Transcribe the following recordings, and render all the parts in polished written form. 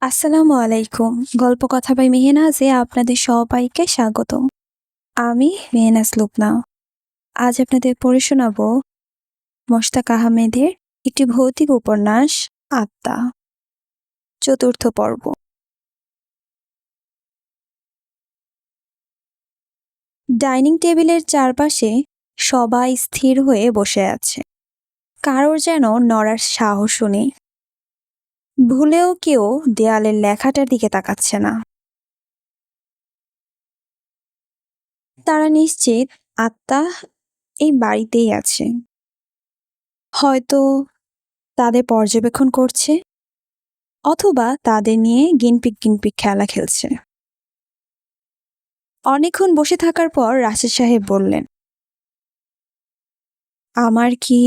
আসসালামু আলাইকুম। গল্প কথা বাই মেহনাজে আপনাদের সবাইকে স্বাগতম। আমি মেহনাজ লুবনা। আজ আপনাদের পড়ে শোনাব মোশতাক আহমেদের একটি ভৌতিক উপন্যাস আত্মা, চতুর্থ পর্ব। ডাইনিং টেবিলের চারপাশে সবাই স্থির হয়ে বসে আছে। কারোর যেন নড়ার সাহসও নেই। ভুলেও কেউ দেয়ালের লেখাটার দিকে তাকাচ্ছে না। তারা নিশ্চিত আত্মা এই বাড়িতেই আছে। হয়তো তাদের পর্যবেক্ষণ করছে, অথবা তাদের নিয়ে গিনপিক খেলা খেলছে। অনেকক্ষণ বসে থাকার পর রাশেদ সাহেব বললেন, আমার কি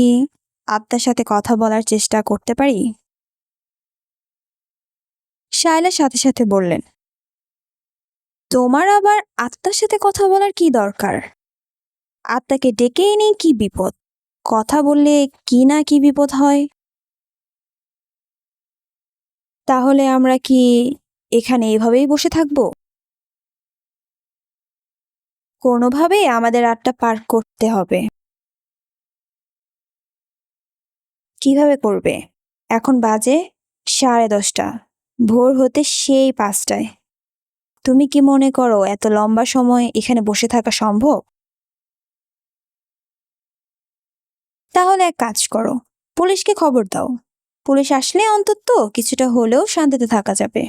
আত্মার সাথে কথা বলার চেষ্টা করতে পারি? শায়লা সাথে সাথে বললেন, তোমার আবার আত্মার সাথে কথা বলার কি দরকার? আত্মাকে ডেকে এনে কি বিপদ? কথা বললে কি না কি বিপদ হয়? তাহলে আমরা কি এখানে এভাবেই বসে থাকবো? কোনোভাবেই আমাদের রাতটা পার করতে হবে। কিভাবে করবে? এখন বাজে 10:30। ভোর হতে সেই 5টায়। তুমি কি মনে করো এত লম্বা সময় এখানে বসে থাকা সম্ভব? তাহলে এক কাজ করো, পুলিশকে খবর দাও। পুলিশ আসলে অন্তত কিছুটা হলেও শান্তিতে থাকা যাবে।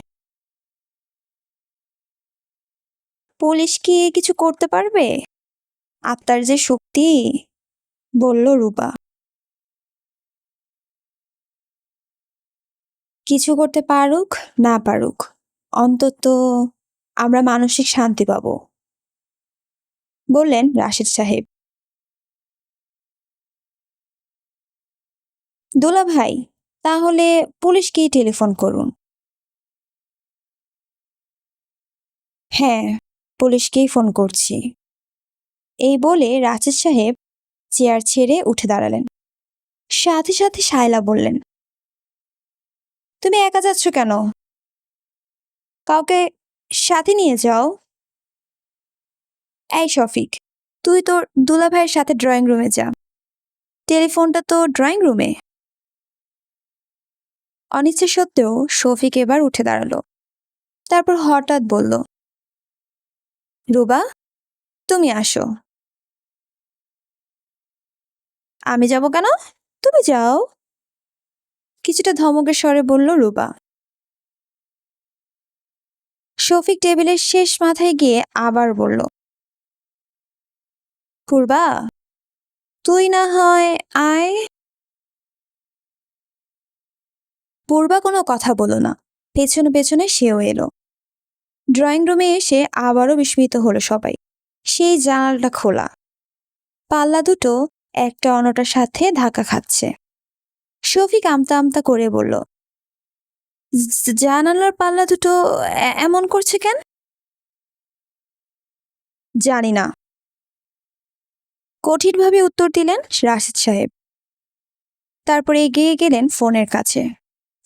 পুলিশ কি কিছু করতে পারবে? আত্মার যে শক্তি, বলল রূপা। কিছু করতে পারুক না পারুক, অন্তত আমরা মানসিক শান্তি পাবো, বললেন রাশেদ সাহেব। দোলা ভাই, তাহলে পুলিশকেই টেলিফোন করুন। হ্যাঁ, পুলিশকেই ফোন করছি, এই বলে রাশেদ সাহেব চেয়ার ছেড়ে উঠে দাঁড়ালেন। সাথে সাথে শায়লা বললেন, তুমি একা যাচ্ছ কেন? কাউকে সাথে নিয়ে যাও। এই শফিক, তুই তোর দুলা ভাইয়ের সাথে ড্রয়িং রুমে যা। টেলিফোনটা তো ড্রয়িং রুমে। অনিচ্ছা সত্ত্বেও শফিক এবার উঠে দাঁড়ালো। তারপর হঠাৎ বলল, রুবা, তুমি আসো। আমি যাব কেন? তুমি যাও, কিছুটা ধমকের স্বরে বলল রুবা। শফিক টেবিলের শেষ মাথায় গিয়ে আবার বলল, পূর্বা, তুই না হয় আয়। পূর্বা কোনো কথা বলো না। পেছনে পেছনে সেও এলো। ড্রয়িং রুমে এসে আবারও বিস্মিত হলো সবাই। সেই জানালাটা খোলা, পাল্লা দুটো একটা অন্যটার সাথে ধাক্কা খাচ্ছে। শফিক আমতা আমতা করে বলল, জানালার পাল্লা দুটো এমন করছে কেন? জানি না, কঠিনভাবে উত্তর দিলেন রাশেদ সাহেব। তারপর এগিয়ে গেলেন ফোনের কাছে।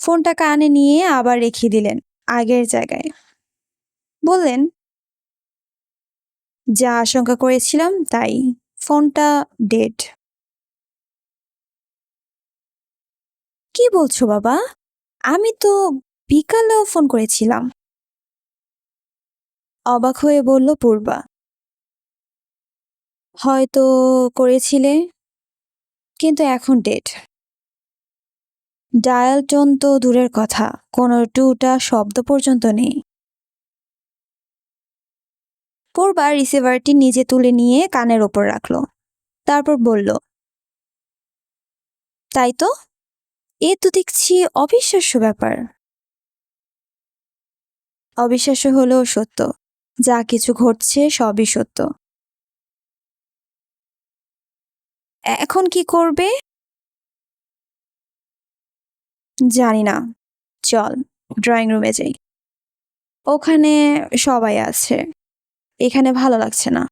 ফোনটা কানে নিয়ে আবার রেখে দিলেন আগের জায়গায়। বললেন, যা আশঙ্কা করেছিলাম তাই, ফোনটা ডেড। কি বলছো বাবা? আমি তো বিকালেও ফোন করেছিলাম, অবাক হয়ে বলল পূর্বা। হয়তো করেছিলে, কিন্তু এখন ডেড। ডায়াল টোন তো দূরের কথা, কোনো টুটা শব্দ পর্যন্ত নেই। পূর্বা রিসিভারটি নিজে তুলে নিয়ে কানের ওপর রাখলো। তারপর বলল, তাই তো, এ তো দেখছি অবিশ্বাস্য ব্যাপার। অবিশ্বাস্য হলেও সত্য, যা কিছু ঘটছে সবই সত্য। এখন কি করবে? জানি না, চল ড্রয়িং রুমে যাই। ওখানে সবাই আছে, এখানে ভালো লাগছে না।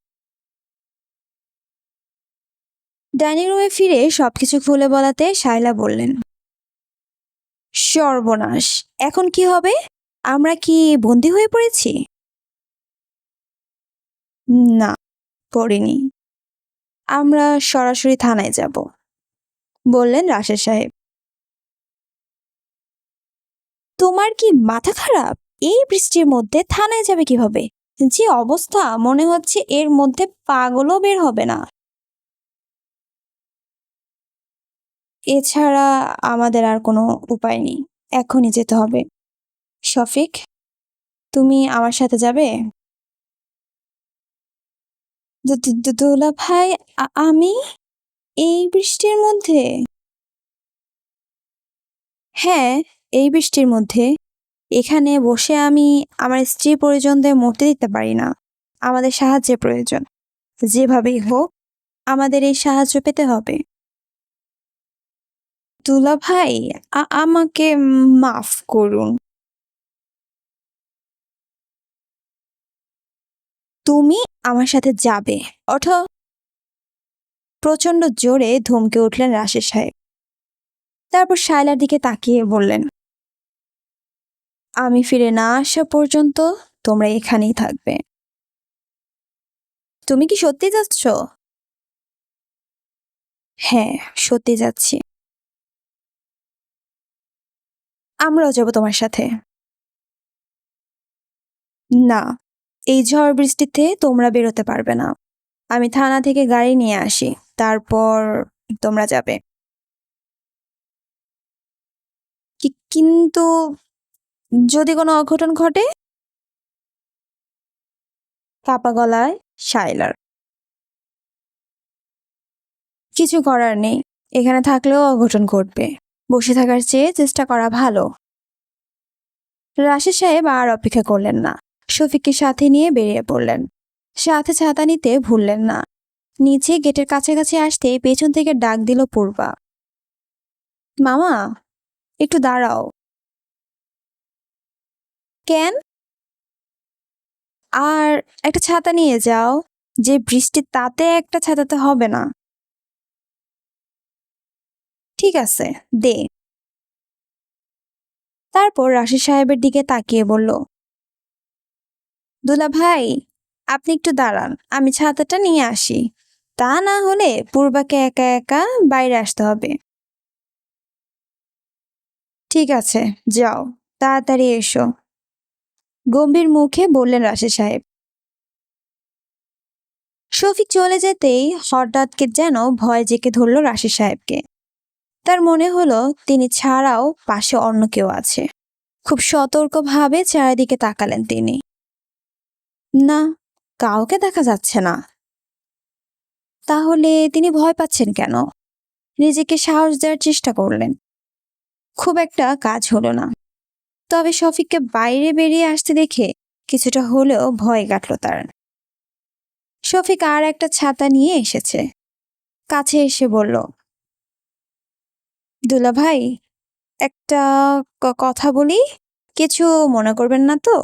ডাইনিং রুমে ফিরে সবকিছু খুলে বলাতে শায়লা বললেন, সর্বনাশ, এখন কি হবে? আমরা কি বন্দী হয়ে পড়েছি? না, পড়িনি। আমরা সরাসরি থানায় যাব, বললেন রাশেদ সাহেব। তোমার কি মাথা খারাপ? এই বৃষ্টির মধ্যে থানায় যাবে কিভাবে? যে অবস্থা, মনে হচ্ছে এর মধ্যে পাগলও বের হবে না। এছাড়া আমাদের আর কোনো উপায় নেই। এখনই যেতে হবে। শফিক, তুমি আমার সাথে যাবে? দোলা ভাই, আমি এই বৃষ্টির মধ্যে? হ্যাঁ, এই বৃষ্টির মধ্যে। এখানে বসে আমি আমার স্ত্রী পরিজনদের মরতে দিতে পারি না। আমাদের সাহায্যের প্রয়োজন। যেভাবেই হোক আমাদের এই সাহায্য পেতে হবে। দুলা ভাই, আমাকে মাফ করুন। তুমি আমার সাথে যাবে। ওঠো। প্রচন্ড জোরে ধমকে উঠলেন রাশেদ সাহেব। তারপর শায়লার দিকে তাকিয়ে বললেন, আমি ফিরে না আসা পর্যন্ত তোমরা এখানেই থাকবে। তুমি কি সত্যি যাচ্ছ? হ্যাঁ, সত্যি যাচ্ছি। আমরাও যাব তোমার সাথে। না, এই ঝড় বৃষ্টিতে তোমরা বেরোতে পারবে না। আমি থানা থেকে গাড়ি নিয়ে আসি, তারপর তোমরা যাবে। কিন্তু যদি কোনো অঘটন ঘটে? কাপা গলায় শায়লার। কিছু করার নেই, এখানে থাকলেও অঘটন ঘটবে। বসে থাকার চেয়ে চেষ্টা করা ভালো। রাশেদ সাহেব আর অপেক্ষা করলেন না, শফিককে সাথে নিয়ে বেরিয়ে পড়লেন। সাথে ছাতা নিতে ভুললেন না। নিচে গেটের কাছাকাছি আসতে পেছন থেকে ডাক দিল পূর্বা। মামা, একটু দাঁড়াও। কেন? আর একটা ছাতা নিয়ে যাও। যে বৃষ্টি, তাতে একটা ছাতাতে হবে না। ঠিক আছে, দে। তারপর রাশেদ সাহেবের দিকে তাকিয়ে বলল, দুলা ভাই, আপনি একটু দাঁড়ান, আমি ছাতাটা নিয়ে আসি। তা না হলে পূর্বাকে একা একা বাইরে আসতে হবে। ঠিক আছে, যাও, তাড়াতাড়ি এসো, গম্ভীর মুখে বললেন রাশেদ সাহেব। শফিক চলে যেতেই হঠাৎ যেন ভয় জেঁকে ধরল রাশেদ সাহেবকে। তার মনে হলো তিনি ছাড়াও পাশে অন্য কেউ আছে। খুব সতর্কভাবে চারিদিকে তাকালেন তিনি। না, কাউকে দেখা যাচ্ছে না। তাহলে তিনি ভয় পাচ্ছেন কেন? নিজেকে সাহস দেওয়ার চেষ্টা করলেন। খুব একটা কাজ হলো না। তবে শফিককে বাইরে বেরিয়ে আসতে দেখে কিছুটা হলেও ভয় কাটল তার। শফিক আর একটা ছাতা নিয়ে এসেছে। কাছে এসে বলল, দুলা ভাই, একটা কথা বলি, কিছু মনে করবেন না তো?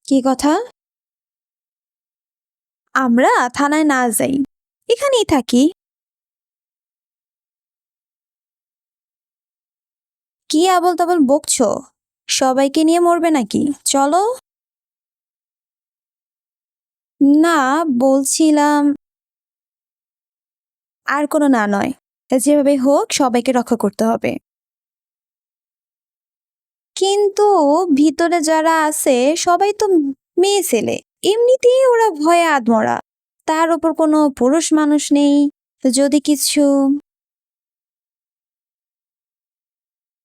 কি কথা? আমরা থানায় না যাই, এখানেই থাকি। কি আবল তাবল বকছো? সবাইকে নিয়ে মরবে নাকি? চলো। না, বলছিলাম আর কোনো না নয়, যেভাবে হোক সবাইকে রক্ষা করতে হবে। কিন্তু ভিতরে যারা আছে সবাই তো মেয়ে ছেলে, এমনিতেই ওরা ভয়ে আধমরা। তার উপর কোনো পুরুষ মানুষ নেই। যদি কিছু।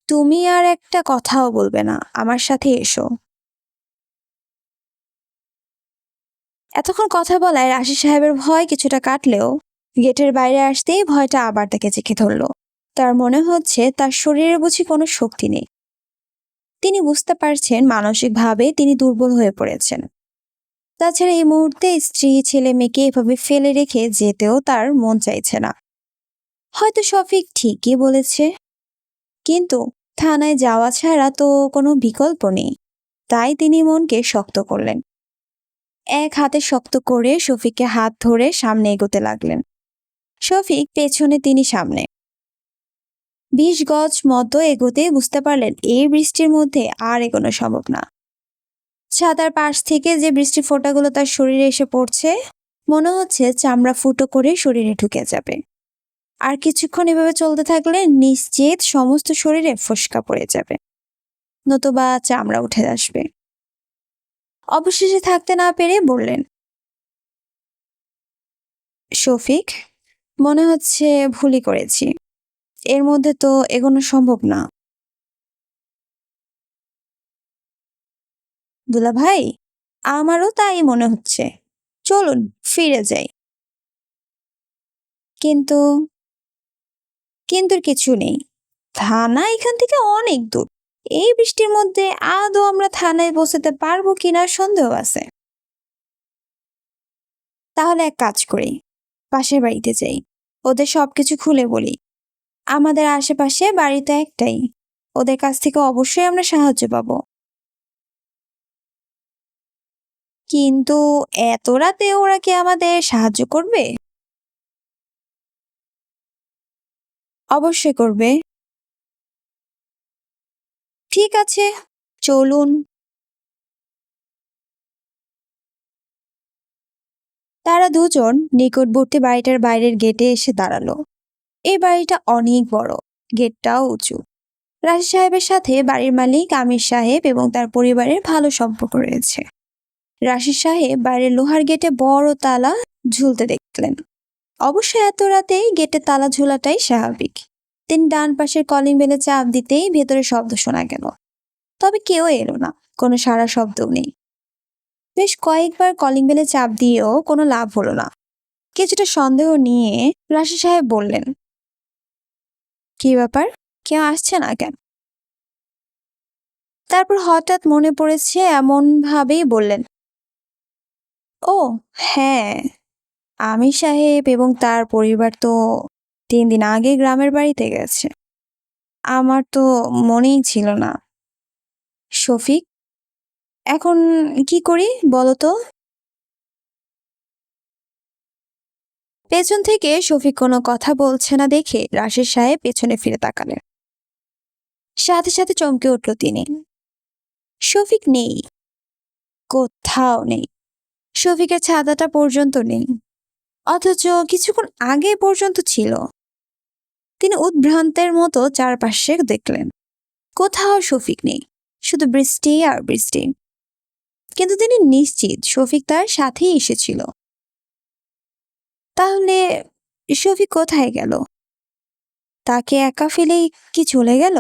তুমি আর একটা কথাও বলবে না, আমার সাথে এসো। এতক্ষণ কথা বলায় রাশিদ সাহেবের ভয় কিছুটা কাটলেও গেটের বাইরে আসতেই ভয়টা আবার তাকে চেখে ধরল। তার মনে হচ্ছে তার শরীরে বুঝি কোনো শক্তি নেই। তিনি বুঝতে পারছেন মানসিকভাবে তিনি দুর্বল হয়ে পড়েছেন। তাছাড়া এই মুহূর্তে স্ত্রী ছেলে মেয়েকে এভাবে ফেলে রেখে যেতেও তার মন চাইছে না। হয়তো শফিক ঠিকই বলেছে, কিন্তু থানায় যাওয়া ছাড়া তো কোনো বিকল্প নেই। তাই তিনি মনকে শক্ত করলেন। এক হাতে শক্ত করে শফিককে হাত ধরে সামনে এগোতে লাগলেন। শফিক পেছনে, তিনি সামনে। 20 গজ মতো এগোতে বুঝতে পারলেন এই বৃষ্টির মধ্যে আর এগোনো সম্ভব না। ছাতার পাশ থেকে যে বৃষ্টির ফোঁটাগুলো তার শরীরে এসে পড়ছে, মনে হচ্ছে চামড়া ফুটো করে শরীরে ঢুকে যাবে। আর কিছুক্ষণ এভাবে চলতে থাকলে নিশ্চিত সমস্ত শরীরে ফোস্কা পড়ে যাবে, নতুবা চামড়া উঠে আসবে। অবশেষে থাকতে না পেরে বললেন, শফিক, মনে হচ্ছে ভুলই করেছি, এর মধ্যে তো এগোনো সম্ভব না। দুলা ভাই, আমারও তাই মনে হচ্ছে, চলুন ফিরে যাই। কিন্তু কিন্তু কিছু নেই, থানা এখান থেকে অনেক দূর। এই বৃষ্টির মধ্যে আদৌ আমরা থানায় পৌঁছাতে পারবো কিনা সন্দেহ আছে। তাহলে এক কাজ করি, পাশের বাড়িতে যাই, ওদের সবকিছু খুলে বলি। আমাদের আশেপাশে বাড়ি তো একটাই, ওদের কাছ থেকে অবশ্যই আমরা সাহায্য পাবো। কিন্তু এত রাতে ওরা কি আমাদের সাহায্য করবে? অবশ্যই করবে। ঠিক আছে, চলুন। তারা দুজন নিকটবর্তী বাড়িটার বাইরের গেটে এসে দাঁড়ালো। এই বাড়িটা অনেক বড়, গেটটাও উঁচু। রাশি সাহেবের সাথে বাড়ির মালিক আমির সাহেব এবং তার পরিবারের ভালো সম্পর্ক রয়েছে। রাশি সাহেব বাইরের লোহার গেটে বড় তালা ঝুলতে দেখলেন। অবশ্য এত রাতেই গেটে তালা ঝোলাটাই স্বাভাবিক। তিনি ডান পাশের কলিং বেলে চাপ দিতেই ভেতরে শব্দ শোনা গেল। তবে কেউ এলো না, কোনো সাড়া শব্দও নেই। বেশ কয়েকবার কলিং বেলে চাপ দিয়েও কোনো লাভ হলো না। কিছুটা সন্দেহ নিয়ে রাশি সাহেব বললেন, কি ব্যাপার, কেউ আসছে না কেন? তারপর হঠাৎ মনে পড়েছে এমন ভাবেই বললেন, ও হ্যাঁ, আমির সাহেব এবং তার পরিবার তো 3 দিন আগে গ্রামের বাড়িতে গেছে। আমার তো মনেই ছিল না। শফিক, এখন কি করি বলো তো? পেছন থেকে শফিক কোনো কথা বলছে না দেখে রাশেদ সাহেব পেছনে ফিরে তাকালেন। সাথে সাথে চমকে উঠল তিনি। শফিক নেই, কোথাও নেই। শফিকের ছাতাটা পর্যন্ত নেই, অথচ কিছুক্ষণ আগে পর্যন্ত ছিল। তিনি উদ্ভ্রান্তের মতো চারপাশে দেখলেন, কোথাও শফিক নেই, শুধু বৃষ্টি আর বৃষ্টি। কিন্তু তিনি নিশ্চিত শফিক তার সাথেই এসেছিল। তাহলে শফিক কোথায় গেল? তাকে একা ফেলেই কি চলে গেল?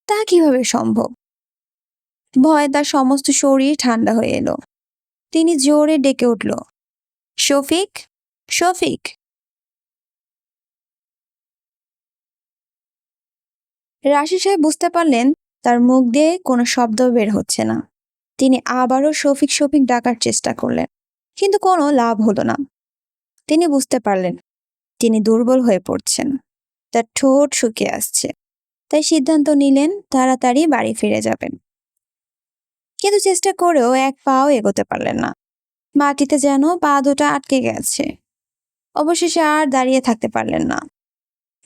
তা কিভাবে সম্ভব? ভয়ে তার সমস্ত শরীর ঠান্ডা হয়ে এলো। তিনি জোরে ডেকে উঠল, শফিক, শফিক। রাশি সাহেব বুঝতে পারলেন তার মুখ দিয়ে কোনো শব্দ বের হচ্ছে না। তিনি আবারও শফিক শফিক ডাকার চেষ্টা করলেন, কিন্তু কোনো লাভ হলো না। তিনি বুঝতে পারলেন তিনি দুর্বল হয়ে পড়ছেন, তার ঠোঁট শুকিয়ে আসছে। তাই সিদ্ধান্ত নিলেন তাড়াতাড়ি বাড়ি ফিরে যাবেন। কিন্তু চেষ্টা করেও এক পাও এগোতে পারলেন না। মাটিতে যেন পা দুটো আটকে গেছে। অবশেষে আর দাঁড়িয়ে থাকতে পারলেন না,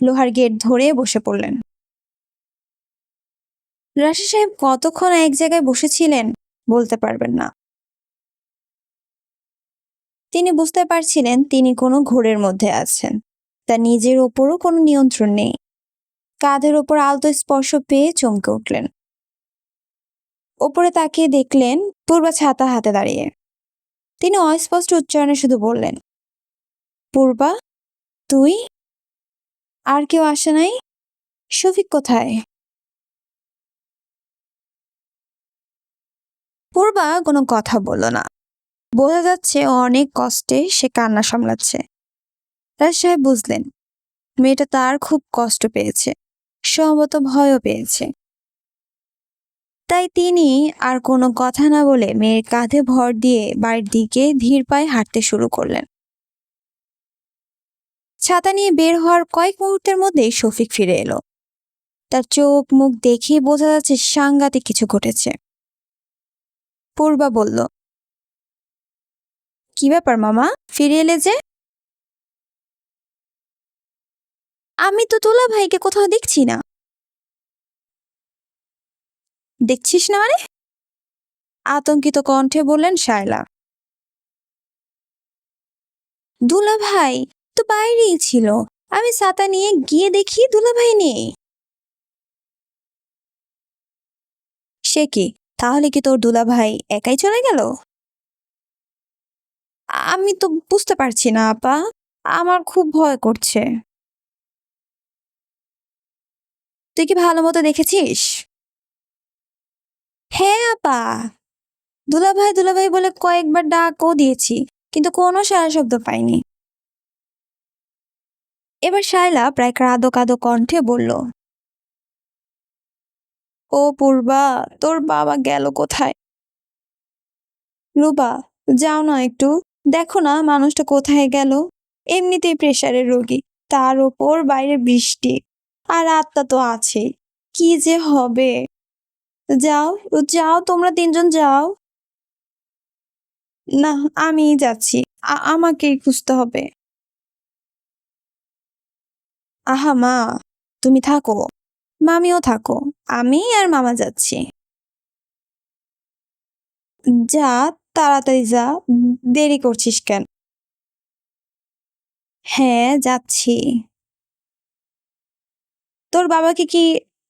লোহার গেট ধরে বসে পড়লেন। রাশি সাহেব কতক্ষণ এক জায়গায় বসেছিলেন বলতে পারবেন না। তিনি বুঝতে পারছিলেন তিনি কোনো ঘোরের মধ্যে আছেন, তার নিজের ওপরও কোনো নিয়ন্ত্রণ নেই। কাঁধের ওপর আলতো স্পর্শ পেয়ে চমকে উঠলেন। ওপরে তাকিয়ে দেখলেন পূর্বা ছাতা হাতে দাঁড়িয়ে। তিনি অস্পষ্ট উচ্চারণে শুধু বললেন, পূর্বা, তুই? আর কেউ আসে নাই? শফিক কোথায়? পূর্বা কোনো কথা বলল না। বোঝা যাচ্ছে ও অনেক কষ্টে সে কান্না সামলাচ্ছে। রাজ সাহেব বুঝলেন মেয়েটা তার খুব কষ্ট পেয়েছে, সম্ভবত ভয়ও পেয়েছে। তাই তিনি আর কোনো কথা না বলে মেয়ের কাঁধে ভর দিয়ে বাড়ির দিকে ধীর পায়ে হাঁটতে শুরু করলেন। ছাতা নিয়ে বের হওয়ার কয়েক মুহূর্তের মধ্যেই শফিক ফিরে এলো। তার চোখ মুখ দেখেই বোঝা যাচ্ছে সাংঘাতিক কিছু ঘটেছে। পূর্বা বলল, কি ব্যাপার মামা, ফিরে এলে যে? আমি তো দুলা ভাইকে কোথাও দেখছি না। দেখছিস না মানে? আতঙ্কিত কণ্ঠে বললেন শায়লা। দুলা ভাই তো বাইরেই ছিল, আমি ছাতা নিয়ে গিয়ে দেখি দুলা ভাই নেই। সে কি, তাহলে কি তোর দুলা ভাই একাই চলে গেল? আমি তো বুঝতে পারছি না আপা, আমার খুব ভয় করছে। তুই কি ভালো মতো দেখেছিস? হ্যাঁ আপা, দুলাভাই দুলাভাই বলে কয়েকবার ডাকও দিয়েছি, কিন্তু কোনো সাড়া শব্দ পাইনি। এবার শায়লা প্রায় কাঁদো কাঁদো কণ্ঠে বলল, ও পূর্বা, তোর বাবা গেল কোথায়? রুবা, যাও না একটু, দেখো না মানুষটা কোথায় গেল। এমনিতেই প্রেসারের রোগী, তার ওপর বাইরে বৃষ্টি, আর আত্মা তো আছেই। কি যে হবে। যাও, যাও তোমরা তিনজন যাও। না, আমিই যাচ্ছি, আমাকেই খুঁজতে হবে। আহা মা, তুমি থাকো, মামিও থাকো, আমি আর মামা যাচ্ছি। যা, তাড়াতাড়ি যা, দেরি করছিস কেন? হ্যাঁ যাচ্ছি। তোর বাবাকে কি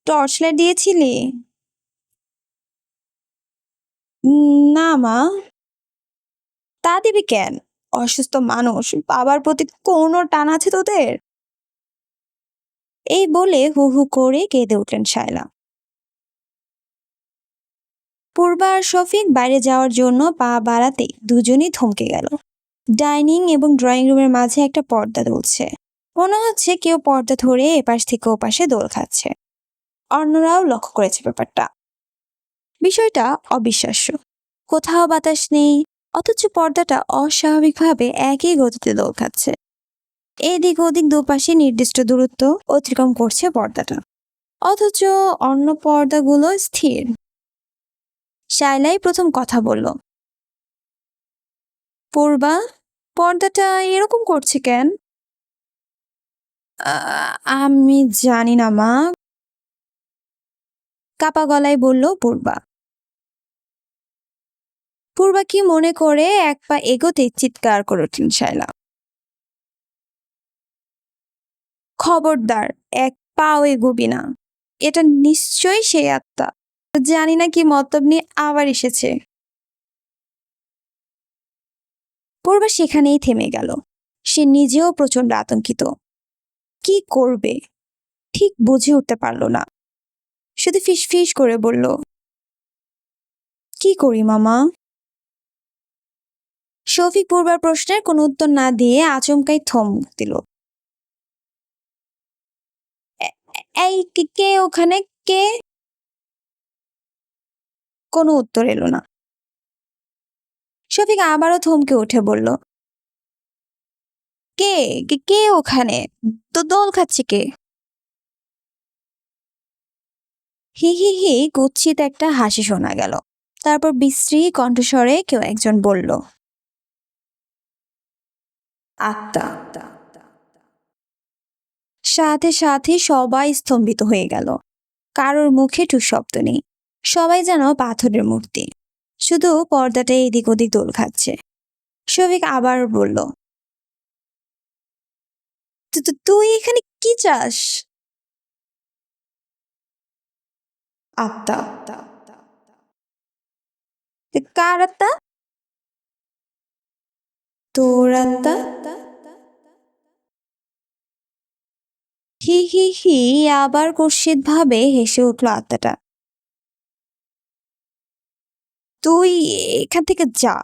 টর্চ লাইট দিয়েছিলি? না মা। তা দিবি কেন? অসুস্থ মানুষ, বাবার প্রতি কোনো টান আছে তোদের? এই বলে হু হু করে কেঁদে উঠলেন শায়লা। পূর্বা আর শফিক বাইরে যাওয়ার জন্য পা বাড়াতেই দুজনই থমকে গেল। ডাইনিং এবং ড্রয়িং রুমের মাঝে একটা পর্দা দুলছে, মনে হচ্ছে কেউ পর্দা ধরে এপাশ থেকে ওপাশে দোল খাচ্ছে। অন্যরাও লক্ষ্য করেছে ব্যাপারটা। বিষয়টা অবিশ্বাস্য। কোথাও বাতাস নেই, অথচ পর্দাটা অস্বাভাবিকভাবে একই গতিতে দোল খাচ্ছে। এদিক ওদিক দুপাশে নির্দিষ্ট দূরত্ব অতিক্রম করছে পর্দাটা, অথচ অন্য পর্দাগুলো স্থির। শায়লাই প্রথম কথা বলল, পূর্বা, পর্দাটা এরকম করছে কেন? আমি জানি না মা, কাপা গলায় বলল পূর্বা। পূর্বা কি মনে করে এক পা এগোতে চিৎকার করে উঠলেন শায়লা, খবরদার, এক পাও এগোবি না, এটা নিশ্চয়ই সেই আত্মা, জানি না কি মতলব নিয়ে আবার এসেছে। পূর্বা সেখানেই থেমে গেল। সে নিজেও প্রচন্ড আতঙ্কিত। কি করবে ঠিক বুঝে উঠতে পারল না, শুধু ফিসফিস করে বলল, কি করি মামা? শফিক পূর্বার প্রশ্নের কোনো উত্তর না দিয়ে আচমকাই থম দিল। এই কে ওখানে, কে? কোনো উত্তর এলো না। শফিক আবারও থমকে উঠে বলল, কে কে কে ওখানে, তো দোল খাচ্ছে কে? হি হি হি কুৎসিত একটা হাসি শোনা গেল। তারপর বিশ্রী কণ্ঠস্বরে কেউ একজন বলল, আত্মা। সাথে সাথে সবাই স্তম্ভিত হয়ে গেল। কারোর মুখে টু শব্দ নেই, সবাই যেন পাথরের মূর্তি। শুধু পর্দাটা এদিক ওদিক দোল খাচ্ছে। শফিক আবার বলল, তুই এখানে কি চাস? আত্মা। কার আত্মা? তোর আত্মা। হি হি হি আবার কুৎসিত ভাবে হেসে উঠল আত্মাটা। তুই এখান থেকে যা,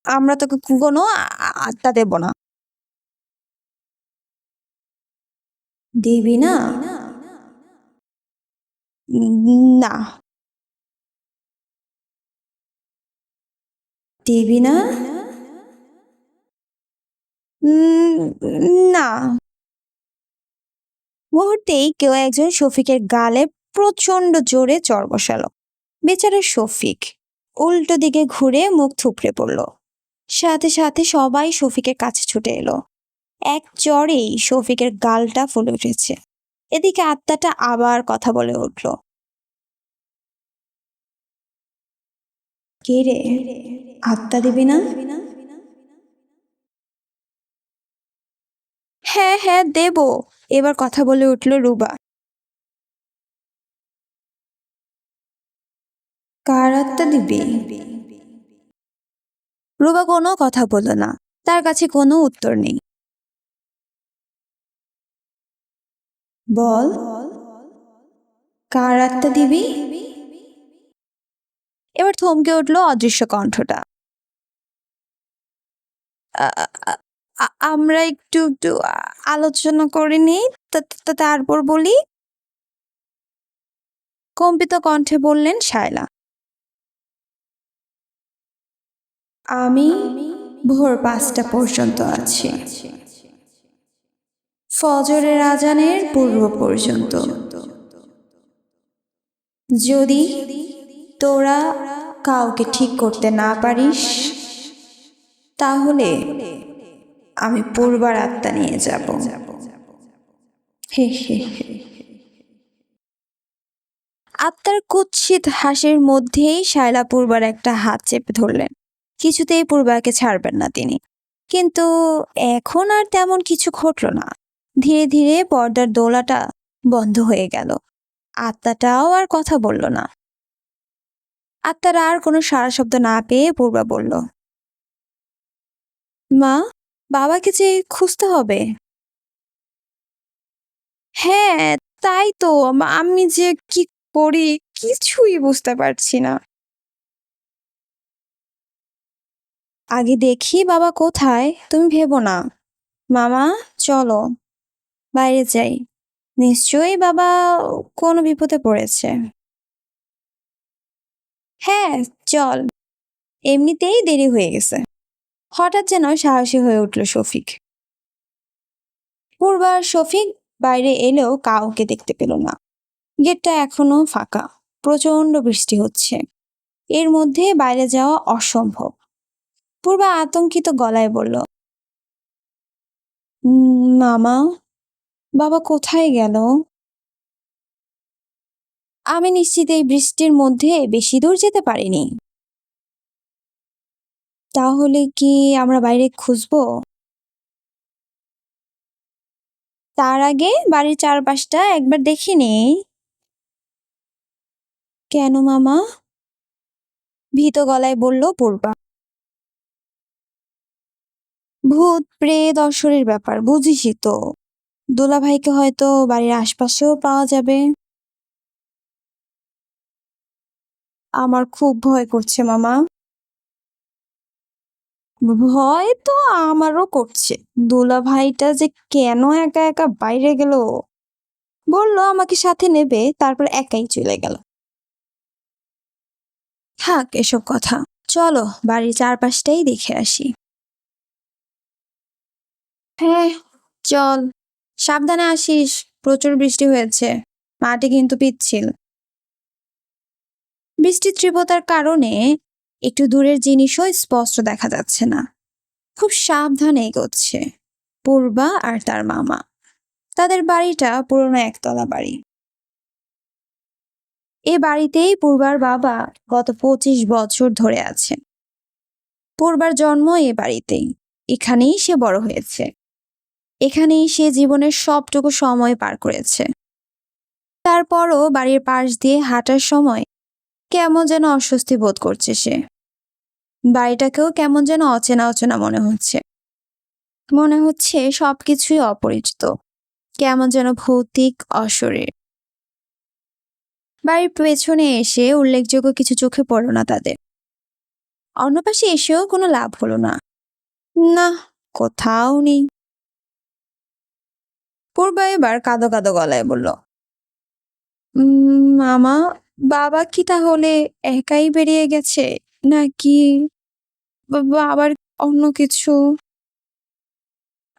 আমরা তোকে কোনো আত্মা দেব না। দিবি না? না। দিবি না? না। মুহূর্তেই কেউ একজন শফিকের গালে প্রচন্ড জোরে চড় বসালো। বেচারা শফিক উল্টো দিকে ঘুরে মুখ থুবড়ে পড়ল। সাথে সাথে সবাই শফিকের কাছে ছুটে এলো। এক চড়েই শফিকের গালটা ফুলে উঠেছে। এদিকে আত্মাটা আবার কথা বলে উঠল, কে রে, আত্মা দিবি না? হ্যাঁ হ্যাঁ দেব, এবার কথা বলে উঠল রুবা। কার আত্মা দিবি? রুবা কোনো কথা বলল না, তার কাছে কোনো উত্তর নেই। বল, কার আত্মা দিবি? এবার থমকে উঠল অদৃশ্য কণ্ঠটা। আমরা একটু একটু আলোচনা করে নিই, তারপর বলি, কম্পিত কণ্ঠে বললেন শায়লা। আমি ভোর 5টা পর্যন্ত আছি, ফজরের আজানের পূর্ব পর্যন্ত। যদি তোরা কাউকে ঠিক করতে না পারিস, তাহলে আমি পূর্বার আত্মা নিয়ে যাব। হে হে হে। আত্মার কুৎসিত হাসির মধ্যেই শায়লা পূর্বার একটা হাত চেপে ধরলেন। কিছুতেই পূর্বাকে ছাড়বেন না তিনি। কিন্তু এখন আর তেমন কিছু ঘটল না। ধীরে ধীরে পর্দার দোলাটা বন্ধ হয়ে গেল। আত্মাটাও আর কথা বলল না। আত্মার আর কোনো সাড়া শব্দ না পেয়ে পূর্বা বলল, মা, বাবাকে যে খুঁজতে হবে। হ্যাঁ, তাই তো। আমি যে কি করি কিছুই বুঝতে পারছি না। আগে দেখি বাবা কোথায়, তুমি ভেবো না। মামা, চলো বাইরে যাই, নিশ্চয়ই বাবা কোনো বিপদে পড়েছে। হ্যাঁ চল, এমনিতেই দেরি হয়ে গেছে। হঠাৎ যেন সাহসী হয়ে উঠল শফিক। পূর্বার শফিক বাইরে এলেও কাউকে দেখতে পেল না। গেটটা এখনো ফাঁকা, প্রচন্ড বৃষ্টি হচ্ছে, এর মধ্যে বাইরে যাওয়া অসম্ভব। পূর্বা আতঙ্কিত গলায় বলল, মামা, বাবা কোথায় গেল? আমি নিশ্চিত এই বৃষ্টির মধ্যে বেশি দূর যেতে পারিনি। তাহলে কি আমরা বাইরে খুঁজবো? তার আগে বাড়ির চারপাশটা একবার দেখে নেই। কেন মামা? ভীত গলায় বলল পূর্বা। ভূত প্রেত অসুরের ব্যাপার বুঝিসই তো, দুলাভাইকে হয়তো বাড়ির আশপাশেও পাওয়া যাবে। আমার খুব ভয় করছে মামা। ভয় তো আমারও করছে। দুলাভাইটা যে কেন একা একা বাইরে গেল, বললো আমাকে সাথে নেবে, তারপর একাই চলে গেল। থাক এসব কথা, চলো বাড়ির চারপাশটাই দেখে আসি। হ্যাঁ চল, সাবধানে আসিস, প্রচুর বৃষ্টি হয়েছে, মাটি কিন্তু পিচ্ছিল। বৃষ্টির তীব্রতার কারণে একটু দূরের জিনিসও স্পষ্ট দেখা যাচ্ছে না। খুব সাবধানে এগোচ্ছে পূর্বা আর তার মামা। তাদের বাড়িটা পুরনো একতলা বাড়ি। এ বাড়িতেই পূর্বার বাবা গত 25 বছর ধরে আছেন। পূর্বার জন্ম এ বাড়িতেই, এখানেই সে বড় হয়েছে, এখানেই সে জীবনের সবটুকু সময় পার করেছে। তারপরও বাড়ির পাশ দিয়ে হাঁটার সময় কেমন যেন অস্বস্তি বোধ করছে সে। বাড়িটাকেও কেমন যেন অচেনা অচেনা মনে হচ্ছে। মনে হচ্ছে সবকিছুই অপরিচিত, কেমন যেন ভৌতিক অশরীর। বাড়ির পেছনে এসে উল্লেখযোগ্য কিছু চোখে পড়ল না তাদের। অন্য পাশে এসেও কোনো লাভ হলো না। না, কোথাও নেই। পূর্বা এবার কাঁদো কাঁদো গলায় বলল, মামা, বাবা কি তাহলে একাই বেরিয়ে গেছে, নাকি আবার অন্য কিছু?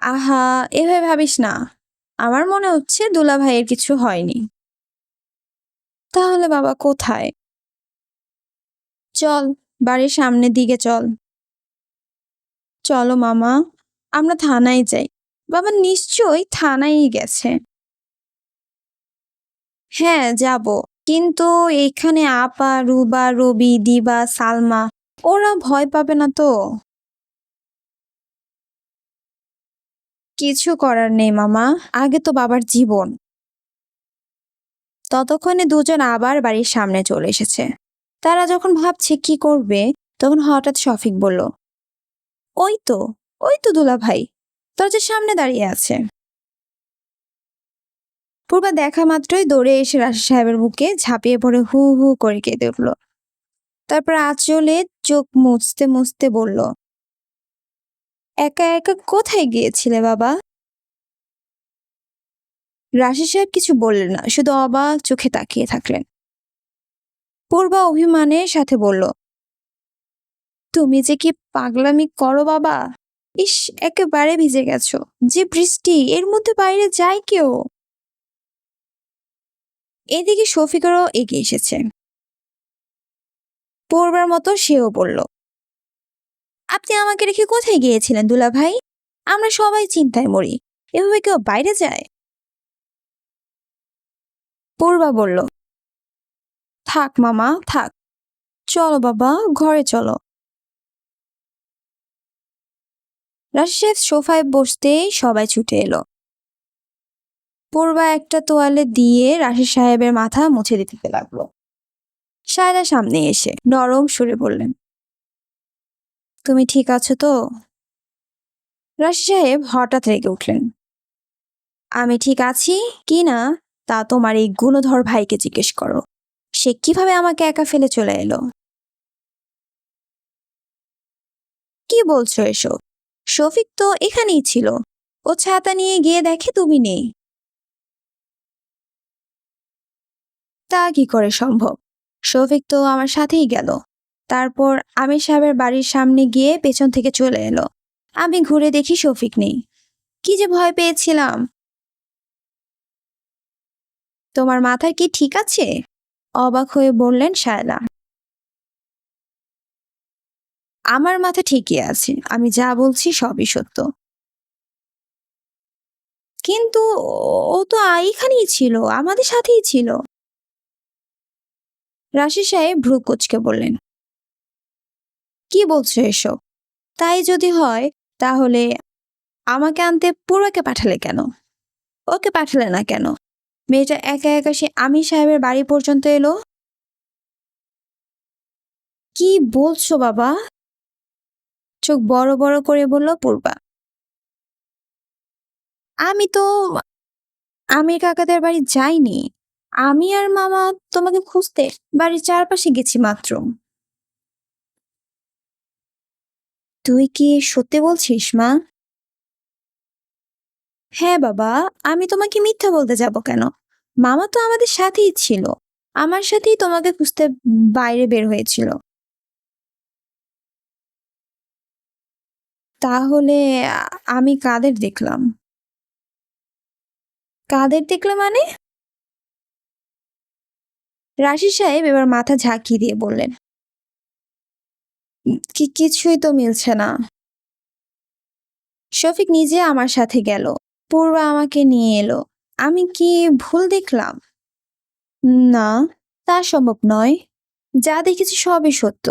আহা, এভাবে ভাবিস না। আমার মনে হচ্ছে দুলা ভাইয়ের কিছু হয়নি। তাহলে বাবা কোথায়? চল বাড়ির সামনের দিকে চল। চলো মামা, আমরা থানায় যাই, বাবা নিশ্চয়ই থানায় গেছে। হ্যাঁ, যাব। কিন্তু এখানে আপা, রুবা, রবি, দিবা, সালমা ওরা ভয় পাবে না তো? কিছু করার নেই মামা, আগে তো বাবার জীবন। ততক্ষণে দুজন আবার বাড়ির সামনে চলে এসেছে। তারা যখন ভাবছে কি করবে, তখন হঠাৎ শফিক বলল, ওই তো, ওই তো দুলা ভাই দরজার সামনে দাঁড়িয়ে আছে। পূর্বা দেখা মাত্রই দৌড়ে এসে রাশি সাহেবের বুকে ঝাঁপিয়ে পড়ে হু হু করে কেঁদে উঠল। তারপর আঁচলে চোখ মুছতে মুছতে বলল, একা একা কোথায় গিয়েছিলে বাবা? রাশি সাহেব কিছু বললেন না, শুধু অবাক চোখে তাকিয়ে থাকলেন। পূর্বা অভিমানের সাথে বলল, তুমি যে কি পাগলামি করো বাবা। ইস, একেবারে ভিজে গেছো। যে বৃষ্টি, এর মধ্যে বাইরে যায় কেউ? এদিকে শফিকেরও এগিয়ে এসেছে। পূর্বার মতো সেও বলল, আপনি আমাকে রেখে কোথায় গিয়েছিলেন দুলা ভাই? আমরা সবাই চিন্তায় মরি, এভাবে কেউ বাইরে যায়? পূর্বা বলল, থাক মামা থাক, চলো বাবা ঘরে চলো। রাশি সাহেব সোফায় বসতেই সবাই ছুটে এলো। পূর্বা একটা তোয়ালে দিয়ে রাশি সাহেবের মাথা মুছে দিতে লাগলো। সায়রা সামনে এসে নরম সুরে বললেন, তুমি ঠিক আছো তো? রাশি সাহেব হঠাৎ রেগে উঠলেন, আমি ঠিক আছি কি না তা তোমার এই গুণধর ভাইকে জিজ্ঞেস করো। সে কিভাবে আমাকে একা ফেলে চলে এলো? কি বলছো এসব? শফিক তো এখানেই ছিল, ও ছাতা নিয়ে গিয়ে দেখে তুমি নেই। তা কি করে সম্ভব? শফিক তো আমার সাথেই গেল। তারপর আমির সাহেবের বাড়ির সামনে গিয়ে পেছন থেকে চলে এলো। আমি ঘুরে দেখি শফিক নেই। কি যে ভয় পেয়েছিলাম। তোমার মাথায় কি ঠিক আছে? অবাক হয়ে বললেন শায়লা। আমার মাথা ঠিকই আছে, আমি যা বলছি সবই সত্য। কিন্তু ও তো এখানেই ছিল, আমাদের সাথেই ছিল। রাশি সাহেব ভ্রু কুঁচকে বললেন, কি বলছো এসব? তাই যদি হয়, তাহলে আমাকে আনতে পূর্বাকে পাঠালে কেন? ওকে পাঠালে না কেন? মেয়েটা একা একা সে আমির সাহেবের বাড়ি পর্যন্ত এলো। কি বলছো বাবা? চোখ বড় বড় করে বলল পূর্বা। আমি তো আমির কাকাদের বাড়ি যাইনি। আমি আর মামা তোমাকে খুঁজতে বাড়ির চারপাশে গেছি মাত্র। তুই কি সত্যি বলছিস মা? হ্যাঁ বাবা, আমি তোমাকে মিথ্যা বলতে যাব কেন? মামা তো আমাদের সাথেই ছিল, আমার সাথেই তোমাকে খুঁজতে বাইরে বের হয়েছিল। তাহলে আমি কাদের দেখলাম? কাদের দেখলাম মানে? রাশিদ সাহেব এবার মাথা ঝাঁকিয়ে দিয়ে বললেন, কিছুই তো মিলছে না। শফিক নিজে আমার সাথে গেল, পূর্বা আমাকে নিয়ে এলো। আমি কি ভুল দেখলাম? না, তা সম্ভব নয়। যা দেখেছি সবই সত্য।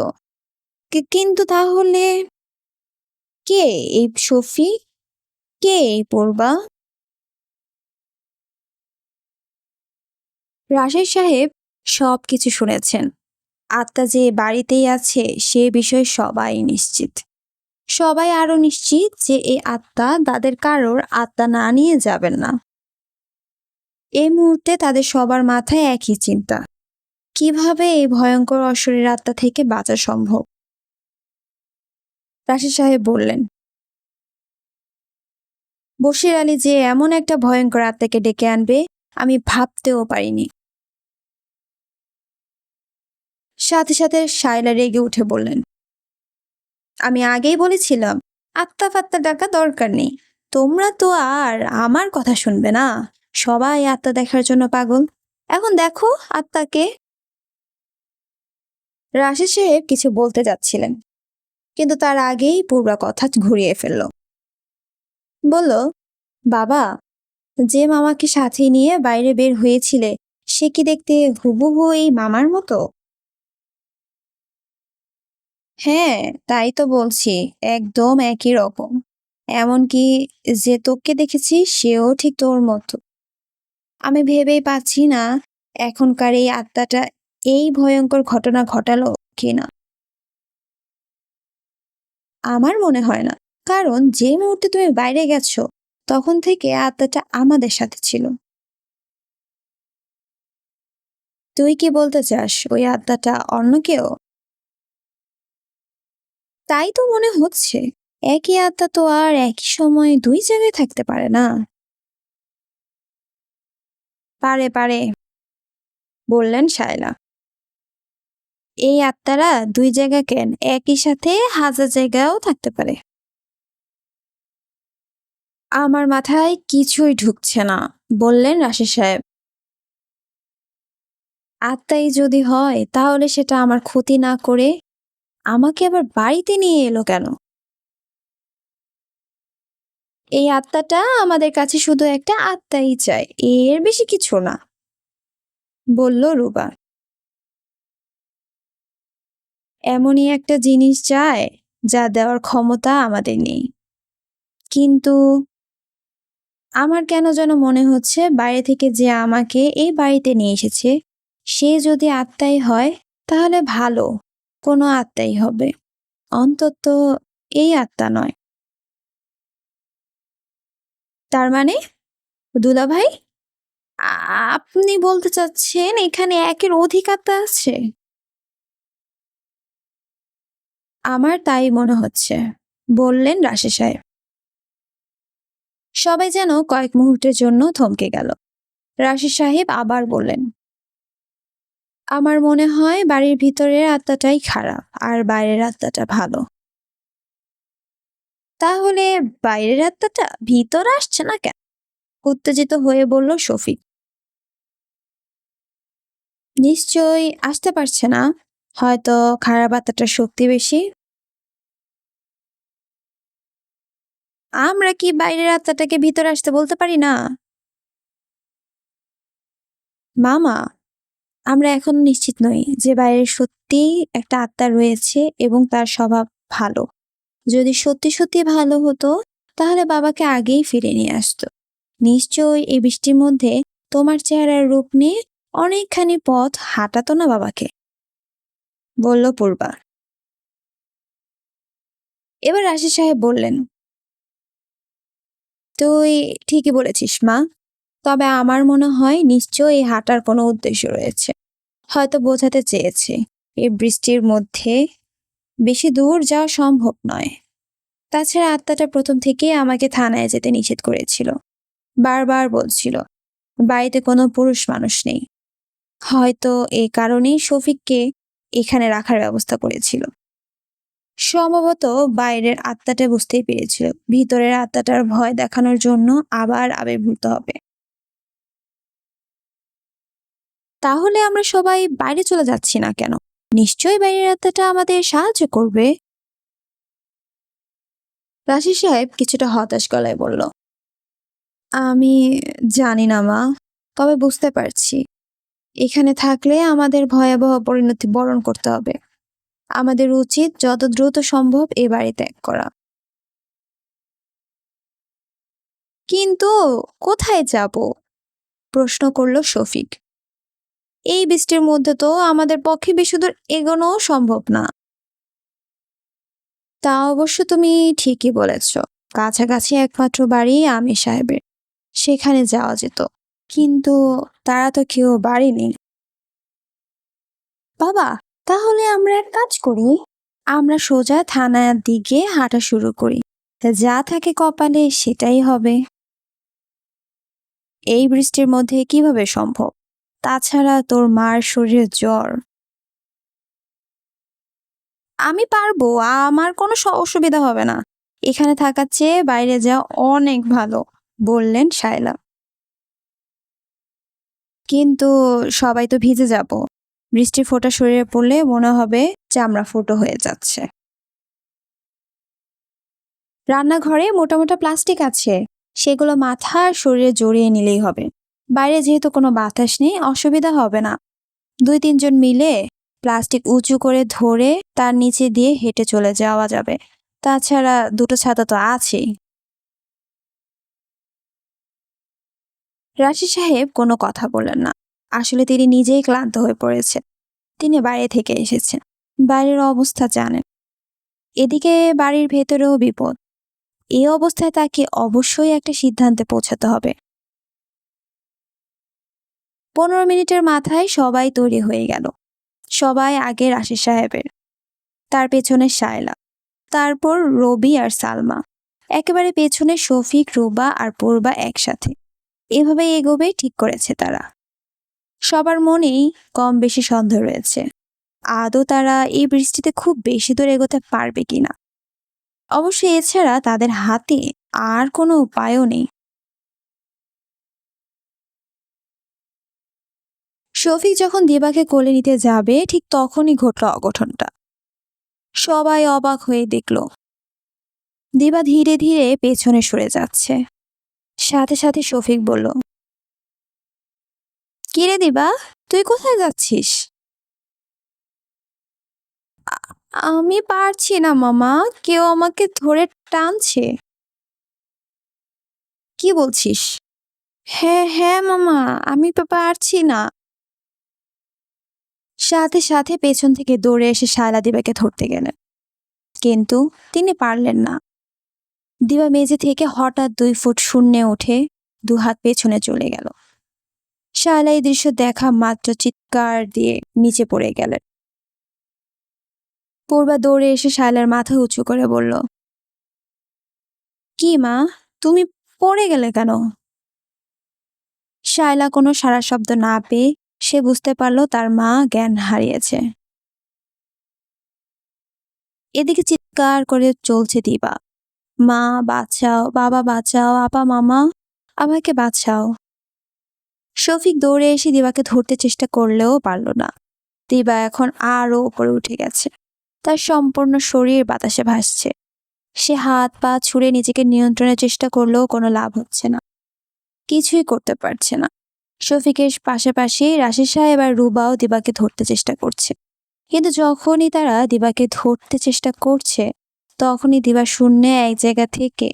কিন্তু তাহলে কে এই শফিক? কে এই পূর্বা? রাশেদ সাহেব সবকিছু শুনেছেন। আত্মা যে বাড়িতেই আছে সে বিষয়ে সবাই নিশ্চিত। সবাই আরো নিশ্চিত যে এই আত্মা তাদের কারোর আত্মা না নিয়ে যাবেন না। এই মুহূর্তে তাদের সবার মাথায় একই চিন্তা, কিভাবে এই ভয়ঙ্কর অশরীর আত্মা থেকে বাঁচা সম্ভব। রাশিদ সাহেব বললেন, বশির আলী যে এমন একটা ভয়ঙ্কর আত্মাকে ডেকে আনবে আমি ভাবতেও পারিনি। সাথে সাথে শায়লা রেগে উঠে বললেন, আমি আগেই বলেছিলাম আত্মা ফাত্তা ডাকা দরকার নেই। তোমরা তো আর আমার কথা শুনবে না। সবাই আত্মা দেখার জন্য পাগল। এখন দেখো আত্মাকে। রাশিদ সাহেব কিছু বলতে যাচ্ছিলেন, কিন্তু তার আগেই পূর্বা কথা ঘুরিয়ে ফেলল। বলল, বাবা, যে মামাকে সাথে নিয়ে বাইরে বের হয়েছিলে, সে কি দেখতে হুবহু এই মামার মতো? হ্যাঁ, তাই তো বলছি, একদম একই রকম। এমনকি যে তোকে দেখেছি সেও ঠিক তোর মতো। আমি ভেবেই পাচ্ছি না এখনকার এই আত্মাটা এই ভয়ঙ্কর ঘটনা ঘটালো কিনা। আমার মনে হয় না। কারণ যে মুহূর্তে তুমি বাইরে গেছো, তখন থেকে আত্মাটা আমাদের সাথে ছিল। তুই কি বলতে চাস ওই আত্মাটা অন্য কেউ? তাই তো মনে হচ্ছে। একই আত্মা তো আর একই সময়ে ২ জায়গায় থাকতে পারে না। পারে, পারে, বললেন শায়লা। এই আত্মারা ২ জায়গা কেন, একই সাথে হাজার জায়গায়ও থাকতে পারে। আমার মাথায় কিছুই ঢুকছে না, বললেন রাশিদ সাহেব। আত্মাই যদি হয় তাহলে সেটা আমার ক্ষতি না করে আমাকে আবার বাড়িতে নিয়ে এলো কেন? এই আত্মাটা আমাদের কাছে শুধু একটা আত্মাই চায়, এর বেশি কিছু না, বলল রুবা। এমনই একটা জিনিস চায় যা দেওয়ার ক্ষমতা আমাদের নেই। কিন্তু আমার কেন যেন মনে হচ্ছে বাইরে থেকে যে আমাকে এই বাড়িতে নিয়ে এসেছে, সে যদি আত্মাই হয় তাহলে ভালো কোনো আত্মাই হবে, অন্তত এই আত্মা নয়। তার মানে দুলাভাই, আপনি বলতে চাচ্ছেন এখানে একের অধিক আত্মা আছে? আমার তাই মনে হচ্ছে, বললেন রাশি সাহেব। সবাই যেন কয়েক মুহূর্তের জন্য থমকে গেল। রাশি সাহেব আবার বললেন, আমার মনে হয় বাড়ির ভিতরের আত্মাটাই খারাপ আর বাইরের আত্মাটা ভালো। তাহলে বাইরের আত্মাটা ভিতরে আসছে না কেন? উত্তেজিত হয়ে বলল শফিক। নিশ্চয়ই আসতে পারছে না, হয়তো খারাপ আত্মাটার শক্তি বেশি। আমরা কি বাইরের আত্মাটাকে ভিতরে আসতে বলতে পারি না? মামা, আমরা এখনো নিশ্চিত নই যে বাইরে সত্যিই একটা আত্মা রয়েছে এবং তার স্বভাব ভালো। যদি সত্যি সত্যি ভালো হতো তাহলে বাবাকে আগেই ফিরে নিয়ে আসতো। নিশ্চয়ই এই বৃষ্টির মধ্যে তোমার চেহারার রূপ নিয়ে অনেকখানি পথ হাঁটাতো না বাবাকে, বলল পূর্বা। এবার রাশিদ সাহেব বললেন, তুই ঠিকই বলেছিস মা, তবে আমার মনে হয় নিশ্চয়ই এই হাঁটার কোনো উদ্দেশ্য রয়েছে। হয়তো বোঝাতে চেয়েছে এই বৃষ্টির মধ্যে বেশি দূর যাওয়া সম্ভব নয়। তাছাড়া আত্মাটা প্রথম থেকেই আমাকে থানায় যেতে নিষেধ করেছিল, বারবার বলছিল বাড়িতে কোনো পুরুষ মানুষ নেই। হয়তো এই কারণেই শফিককে এখানে রাখার ব্যবস্থা করেছিল। সম্ভবত বাইরের আত্মাটা বুঝতেই পেরেছিল ভিতরের আত্মাটার ভয় দেখানোর জন্য আবার আবির্ভূত হবে। তাহলে আমরা সবাই বাইরে চলে যাচ্ছি না কেন? নিশ্চয়ই বাইরের আত্মাটা আমাদের সাহায্য করবে। রাশি সাহেব কিছুটা হতাশ গলায় বলল, আমি জানি না মা, তবে বুঝতে পারছি এখানে থাকলে আমাদের ভয়াবহ পরিণতি বরণ করতে হবে। আমাদের উচিত যত দ্রুত সম্ভব এ বাড়ি ত্যাগ করা। কিন্তু কোথায় যাব? প্রশ্ন করল শফিক। এই বৃষ্টির মধ্যে তো আমাদের পক্ষে বেশি দূর এগোনোও সম্ভব না। তা অবশ্য তুমি ঠিকই বলেছ। কাছাকাছি একমাত্র বাড়ি আমির সাহেবের, সেখানে যাওয়া যেত। কিন্তু তারা তো কেউ বাড়ি নেই। বাবা, তাহলে আমরা এক কাজ করি, আমরা সোজা থানার দিকে হাঁটা শুরু করি। যা থাকে কপালে সেটাই হবে। এই বৃষ্টির মধ্যে কিভাবে সম্ভব? তাছাড়া তোর মার শরীরে জ্বর। আমি পারবো, আমার কোনো অসুবিধা হবে না। এখানে থাকার চেয়ে বাইরে যাওয়া অনেক ভালো, বললেন শায়লা। কিন্তু সবাই তো ভিজে যাব। বৃষ্টির ফোঁটা শরীরে পড়লে মনে হবে চামড়া ফুটো হয়ে যাচ্ছে। রান্নাঘরে মোটা মোটা প্লাস্টিক আছে, সেগুলো মাথা আর শরীরে জড়িয়ে নিলেই হবে। বাইরে যেহেতু কোনো বাতাস নেই, অসুবিধা হবে না। 2-3 জন মিলে প্লাস্টিক উঁচু করে ধরে তার নিচে দিয়ে হেঁটে চলে যাওয়া যাবে। তাছাড়া দুটো ছাতা তো আছেই। রাশিদ সাহেব কোনো কথা বললেন না। আসলে তিনি নিজেই ক্লান্ত হয়ে পড়েছেন। তিনি বাইরে থেকে এসেছেন, বাইরের অবস্থা জানেন। এদিকে বাড়ির ভেতরেও বিপদ। এই অবস্থায় তাকে অবশ্যই একটা সিদ্ধান্তে পৌঁছাতে হবে। 15 মিনিটের মাথায় সবাই তৈরি হয়ে গেল। সবাই আগে রাশিদ সাহেবের, তার পেছনে শায়লা, তারপর রবি আর সালমা, একেবারে পেছনে শফিক, রুবা আর পূর্বা একসাথে। এভাবে এগোবে ঠিক করেছে তারা। সবার মনেই কম বেশি সন্দেহ রয়েছে, আদৌ তারা এই বৃষ্টিতে খুব বেশি দূর এগোতে পারবে কিনা। অবশ্য এছাড়া তাদের হাতে আর কোনো উপায়ও নেই। শফিক যখন দিবাকে কোলে নিতে যাবে, ঠিক তখনই ঘটল অঘটনটা। সবাই অবাক হয়ে দেখল দিবা ধীরে ধীরে পেছনে সরে যাচ্ছে। সাথে সাথে শফিক বলল, কিরে দিবা, তুই কোথায় যাচ্ছিস? আমি পারছি না মামা, কেউ আমাকে ধরে টানছে। কি বলছিস? হ্যাঁ হ্যাঁ মামা, আমি পারছি না। সাথে সাথে পেছন থেকে দৌড়ে এসে শায়লা দিবাকে ধরতে গেলেন, কিন্তু তিনি পারলেন না। দিবা মেঝে থেকে হঠাৎ 2 ফুট শূন্যে উঠে দুহাত পেছনে চলে গেল। শায়লা এই দৃশ্য দেখা মাত্র চিৎকার দিয়ে নিচে পড়ে গেলেন। পূর্বা দৌড়ে এসে শায়লার মাথা উঁচু করে বলল, কি মা, তুমি পড়ে গেলে কেন? শায়লা কোনো সাড়া শব্দ না পেয়ে সে বুঝতে পারলো তার মা জ্ঞান হারিয়েছে। এদিকে চিৎকার করে চলছে দিবা, মা বাঁচাও, বাবা বাঁচাও, আপা মামা আমাকে বাঁচাও। শফিক দৌড়ে এসে দিবাকে ধরতে চেষ্টা করলেও পারল না। দিবা এখন আরো উপরে উঠে গেছে, তার সম্পূর্ণ শরীর বাতাসে ভাসছে। সে হাত পা ছুড়ে নিজেকে নিয়ন্ত্রণের চেষ্টা করলেও কোনো লাভ হচ্ছে না, কিছুই করতে পারছে না। শফিকের পাশাপাশি রাশিদ সাহেব আর রুবাও দিবাকে ধরতে চেষ্টা করছে, কিন্তু যখনই তারা দিবাকে ধরতে চেষ্টা করছে, তখনই দিবা শূন্যে এক জায়গা থেকে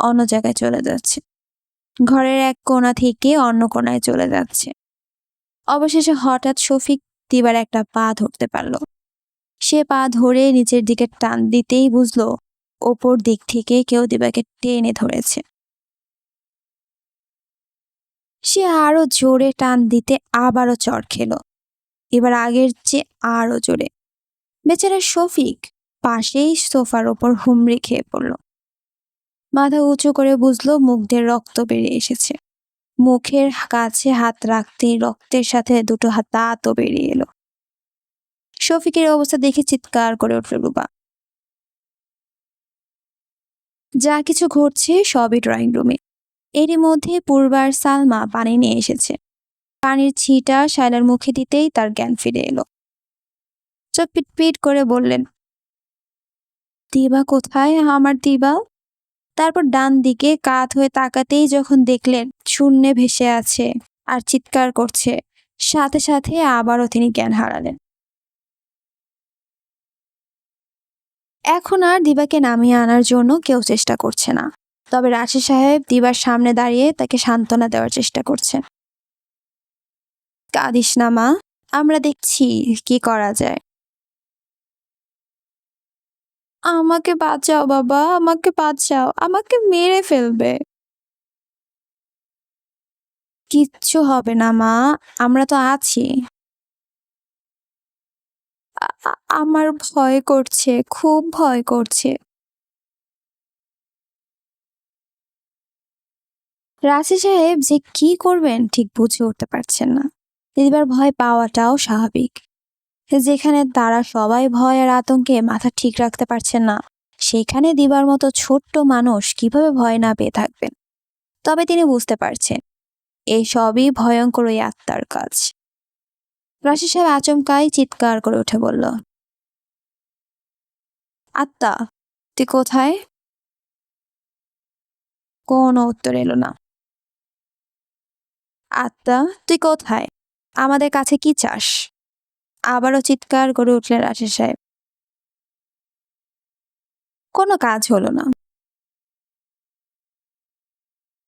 অন্য জায়গায় চলে যাচ্ছে, ঘরের এক কোণা থেকে অন্য কোণায় চলে যাচ্ছে। অবশেষে হঠাৎ শফিক দিবার একটা পা ধরতে পারল। সে পা ধরে নিচের দিকে টান দিতেই বুঝলো ওপর দিক থেকে কেউ দিবাকে টেনে ধরেছে। সে আরো জোরে টান দিতে আবারও চড় খেল, এবার আগের চেয়ে আরো জোরে। বেচারা শফিক পাশেই সোফার ওপর হুমড়ি খেয়ে পড়ল। মাথা উঁচু করে বুঝলো মুখ দিয়ে রক্ত বেরিয়ে এসেছে। মুখের কাছে হাত রাখতেই রক্তের সাথে দুটো হাত দাঁতও বেরিয়ে এলো। শফিকের অবস্থা দেখে চিৎকার করে উঠল রুবা। যা কিছু ঘটছে সবই ড্রয়িং রুমে। এরই মধ্যে পূর্বার সালমা পানি নিয়ে এসেছে। পানির ছিটা শায়লার মুখে দিতেই তার জ্ঞান ফিরে এলো। চোখ পিটপিট করে বললেন, দিবা কোথায় আমার দিবা? তারপর ডান দিকে কাত হয়ে তাকাতেই যখন দেখলেন শূন্যে ভেসে আছে আর চিৎকার করছে, সাথে সাথে আবারও তিনি জ্ঞান হারালেন। এখন আর দিবাকে নামিয়ে আনার জন্য কেউ চেষ্টা করছে না, তবে রাশিদ সাহেব দিবার সামনে দাঁড়িয়ে তাকে সান্ত্বনা দেওয়ার চেষ্টা করছেন। কাঁদিস না মা, আমরা দেখছি কি করা যায়। আমাকে বাঁচাও বাবা, আমাকে বাঁচাও, আমাকে মেরে ফেলবে। কিচ্ছু হবে না মা, আমরা তো আছি। আমার ভয় করছে, খুব ভয় করছে। রাশিদ সাহেব যে কি করবেন ঠিক বুঝে উঠতে পারছেন না। দিদিবার ভয় পাওয়াটাও স্বাভাবিক। যেখানে তারা সবাই ভয় আর আতঙ্কে মাথা ঠিক রাখতে পারছেন না, সেখানে দিবার মতো ছোট্ট মানুষ কিভাবে ভয় না পেয়ে থাকবেন। তবে তিনি বুঝতে পারছেন এই সবই ভয়ঙ্কর ওই আত্মার কাজ। রাশিদ সাহেব আচমকাই চিৎকার করে উঠে বলল, আত্মা, তুই কোথায়? কোনো উত্তর এলো না। আত্মা, তুই কোথায়? আমাদের কাছে কি চাস? আবারও চিৎকার করে উঠলেন রাশেদ সাহেব। কোনো কাজ হলো না।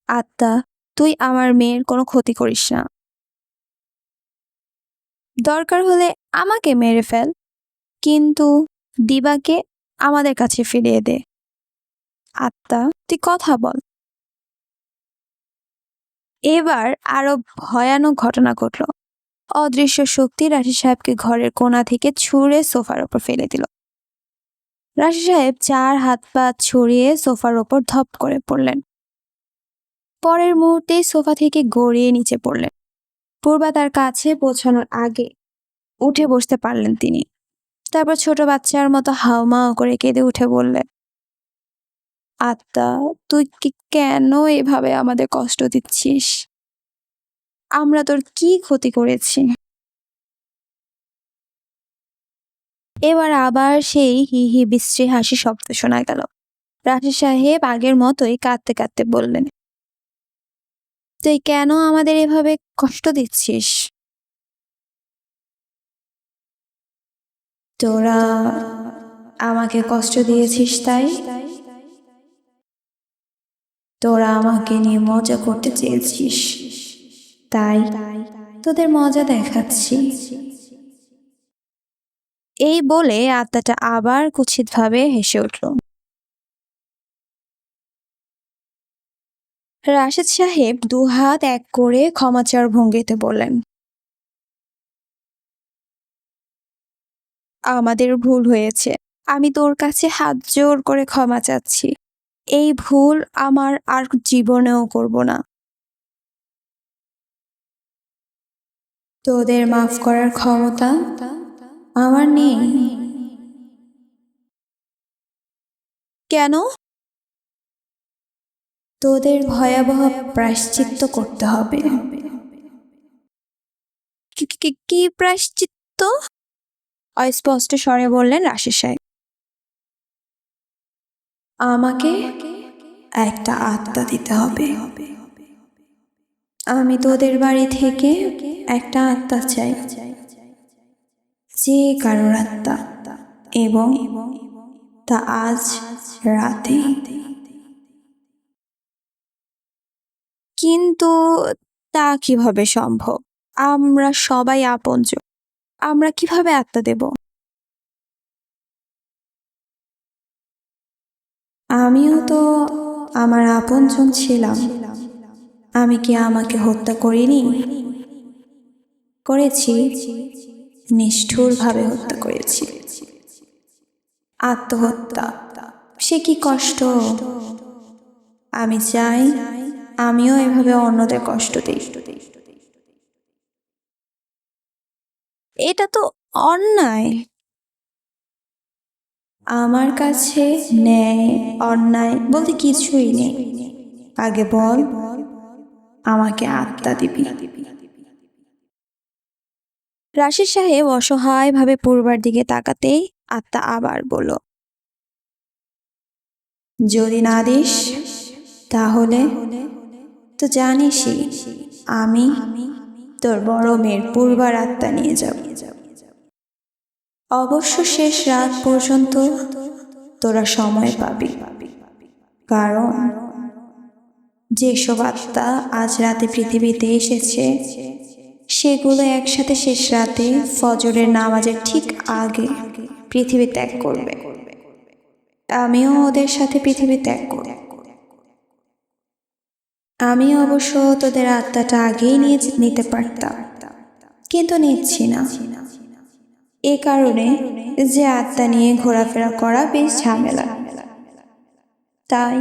আত্মা, তুই আমার মেয়ের কোনো ক্ষতি করিস না। দরকার হলে আমাকে মেরে ফেল, কিন্তু দিবাকে আমাদের কাছে ফিরিয়ে দে। আত্মা, তুই কথা বল। এবার আরো ভয়ানক ঘটনা ঘটল। অদৃশ্য শক্তি রাশি সাহেবকে ঘরের কোণা থেকে ছুঁড়ে সোফার ওপর ফেলে দিল। রাশি সাহেব 4 হাত পা ছড়িয়ে সোফার ওপর ধপ করে পড়লেন। পরের মুহূর্তেই সোফা থেকে গড়িয়ে নিচে পড়লেন। পূর্বা তার কাছে পৌঁছানোর আগে উঠে বসতে পারলেন তিনি। তারপর ছোট বাচ্চার মতো হাউমাউ করে কেঁদে উঠে বললেন, আত্মা, তুই কেন এভাবে আমাদের কষ্ট দিচ্ছিস? আমরা তোর কি ক্ষতি করেছি? এবার আবার সেই হি হি বিশ্রী হাসি শব্দ শোনা গেল। রাশি সাহেব আগের মতোই কাঁদতে কাঁদতে বললেন, তুই কেন আমাদের এভাবে কষ্ট দিচ্ছিস? তোরা আমাকে কষ্ট দিয়েছিস তাই? তোরা আমাকে নিয়ে মজা করতে চেয়েছিস, তাই তোদের মজা দেখাচ্ছি। এই বলে আত্মাটা আবার কুৎসিতভাবে হেসে উঠল। রাশেদ সাহেব দুহাত এক করে ক্ষমা চাওয়ার ভঙ্গিতে বললেন, আমাদের ভুল হয়েছে। আমি তোর কাছে হাত জোর করে ক্ষমা চাচ্ছি। এই ভুল আমার আর জীবনেও করব না। তোদের মাফ করার ক্ষমতা আমার নেই। কেন? তোদের ভয়াবহ প্রায়শ্চিত্ত করতে হবে। কি প্রায়শ্চিত্ত? অস্পষ্ট স্বরে বললেন রাশেদ সাহেব। আমাকে একটা আত্মা দিতে হবে। আমি তোদের বাড়ি থেকে একটা আত্মা চাই, যে কারোর আত্মা, এবং তা আজ রাতে। কিন্তু তা কিভাবে সম্ভব? আমরা সবাই আপনজন, আমরা কিভাবে আত্মা দেব? আমিও তো আমার আপনজন ছিলাম। আমি কি আমাকে হত্যা করিনি? করেছি, নিষ্ঠুরভাবে হত্যা করেছি। আত্মহত্যা, সে কি কষ্ট! আমি চাই আমিও এভাবে অন্যদের কষ্ট দিই। এটা তো অন্যায়। আমার কাছে ন্যায় অন্যায় বলতে কিছুই নেই। আগে বল, আমাকে আত্মা দিবি। রাশেদ সাহেব অসহায়ভাবে পূর্বার দিকে তাকাতেই আত্মা আবার বলল, যদি না দিস তাহলে তো জানিসই আমি তোর বড় মেয়ের পূর্বার আত্মা নিয়ে যাব। অবশ্য শেষ রাত পর্যন্ত তোরা সময় পাবি, কারণ যেসব আত্মা আজ রাতে পৃথিবীতে এসেছে সেগুলো একসাথে শেষ রাতে ফজরের নামাজের ঠিক আগে পৃথিবী ত্যাগ করবে। আমিও ওদের সাথে পৃথিবী ত্যাগ করব। আমি অবশ্য তোদের আত্মাটা আগেই নিতে পারতাম, কিন্তু নিচ্ছি না। এ কারণে যে আত্মা নিয়ে ঘোরাফেরা করা বেশ ঝামেলা, তাই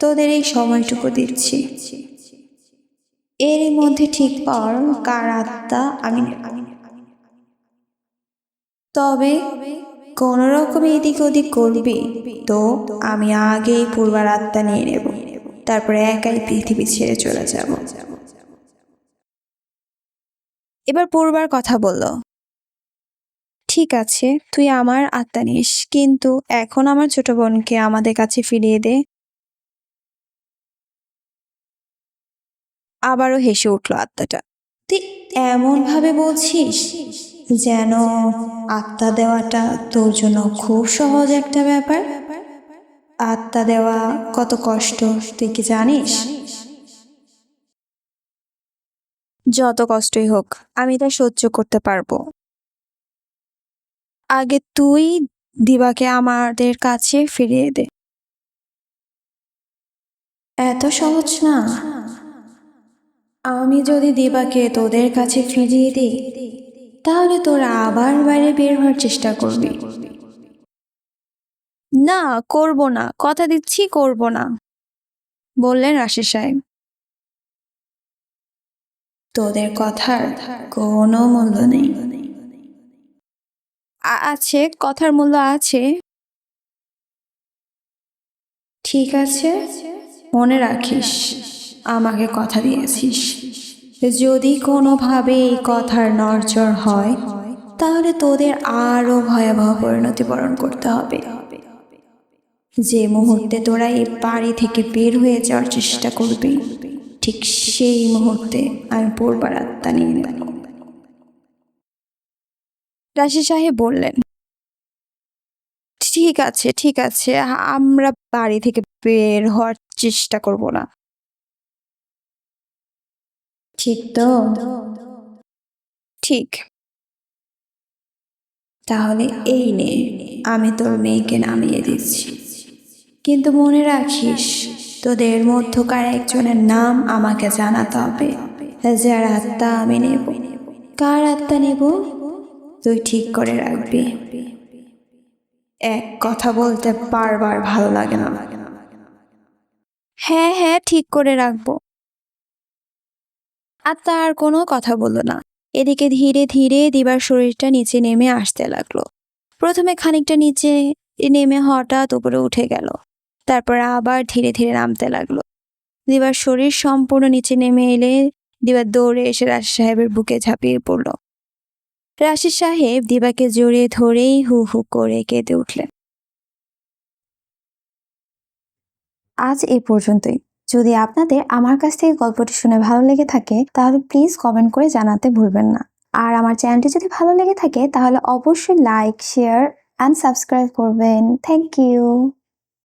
তোদের এই সময়টুকু দিচ্ছি। এর মধ্যে ঠিক কর কার আত্মা আমি নেব। তবে কোন রকম এদিক ওদিক করবি তো আমি আগেই পূর্বার আত্মা নিয়ে নেব, তারপরে একাই পৃথিবী ছেড়ে চলে যাব। এবার পূর্বার কথা বলল, ঠিক আছে, তুই আমার আত্মা নিস, কিন্তু এখন আমার ছোট বোনকে আমাদের কাছে ফিরিয়ে দে। আবারও হেসে উঠল আত্মাটা। তুই এমন ভাবে বলছিস যেন আত্মা দেওয়াটা তোর জন্য খুব সহজ একটা ব্যাপার। আত্মা দেওয়া কত কষ্ট তুই কি জানিস? যত কষ্টই হোক আমি তা সহ্য করতে পারবো। আগে তুই দিবাকে আমাদের কাছে ফিরিয়ে দে। এত সহজ না। আমি যদি দিবাকে তোদের কাছে ফিরিয়ে দিই তাহলে তোরা আবার বাইরে বের হওয়ার চেষ্টা করবি। না, করব না, কথা দিচ্ছি করব না, বললেন রাশিদ সাহেব। তোদের কথার কোনো মূল্য নেই। আছে, কথার মূল্য আছে। ঠিক আছে, মনে রাখিস আমাকে কথা দিয়েছিস। যদি কোনোভাবে এই কথার নড়চড় হয় তাহলে তোদের আরো ভয়াবহ পরিণতি বরণ করতে হবে। যে মুহূর্তে তোরা এই বাড়ি থেকে বের হয়ে যাওয়ার চেষ্টা করবি ঠিক সেই মুহূর্তে আমি পূর্বার আত্মা নিয়ে নেব। রাশিদ সাহেব বললেন, ঠিক আছে ঠিক আছে, আমরা বাড়ি থেকে বের হওয়ার চেষ্টা করব না। ঠিক তো? ঠিক। তাহলে এই নে, আমি তোর মেয়েকে নামিয়ে দিচ্ছি, কিন্তু মনে রাখিস তোদের মধ্যকার একজনের নাম আমাকে জানাতে হবে। যার আত্মা আমি নেব। কার আত্মা নেব তুই ঠিক করে রাখবি। এক কথা বলতে বারবার ভালো লাগে না। হ্যাঁ হ্যাঁ, ঠিক করে রাখবো। আত্মা আর কোনো কথা বলল না। এদিকে ধীরে ধীরে দিবার শরীরটা নিচে নেমে আসতে লাগলো। প্রথমে খানিকটা নিচে নেমে হঠাৎ উপরে উঠে গেল, তারপর আবার ধীরে ধীরে নামতে লাগলো। দিবার শরীর সম্পূর্ণ নিচে নেমে এলে দিবার দৌড়ে এসে রাশিদ সাহেবের বুকে ঝাঁপিয়ে পড়ল। রাশিদ সাহেব দিবাকে জড়িয়ে ধরেই হু হু করে কেঁদে উঠলেন। আজ এই পর্যন্তই। যদি আপনাদের আমার কাছ থেকে গল্পটি শুনে ভালো লেগে থাকে তাহলে প্লিজ কমেন্ট করে জানাতে ভুলবেন না। আর আমার চ্যানেলটি যদি ভালো লেগে থাকে তাহলে অবশ্যই লাইক, শেয়ার অ্যান্ড সাবস্ক্রাইব করবেন। Thank you.